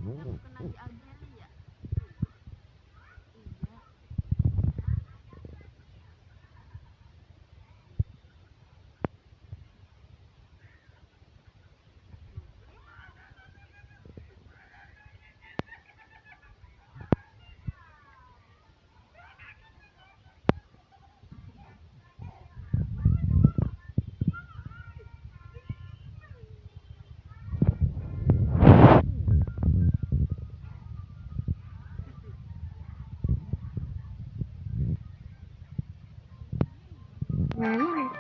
Kena diajarin ya. Iya. Memang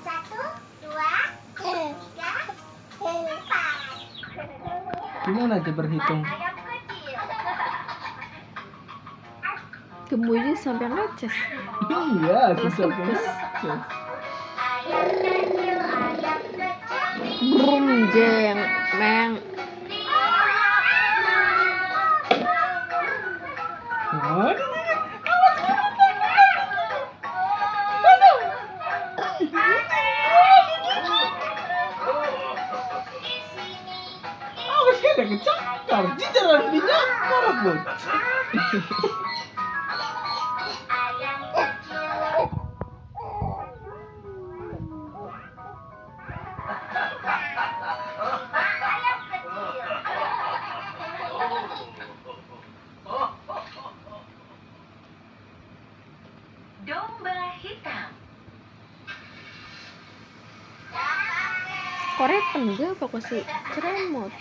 Satu, dua, tiga, empat. Gimana aja berhitung? Ayam kecil. gemunya sampai ngeces. Iya, Terus susah kepes. banget. Ayam kecil, ayam kecil. Brum jeng meng. Awas kan ada kecakar, jajaran minyak karat bos. Ayam kecil. Ayam kecil. Domba hitam. Korek enggak fokus si ceremut.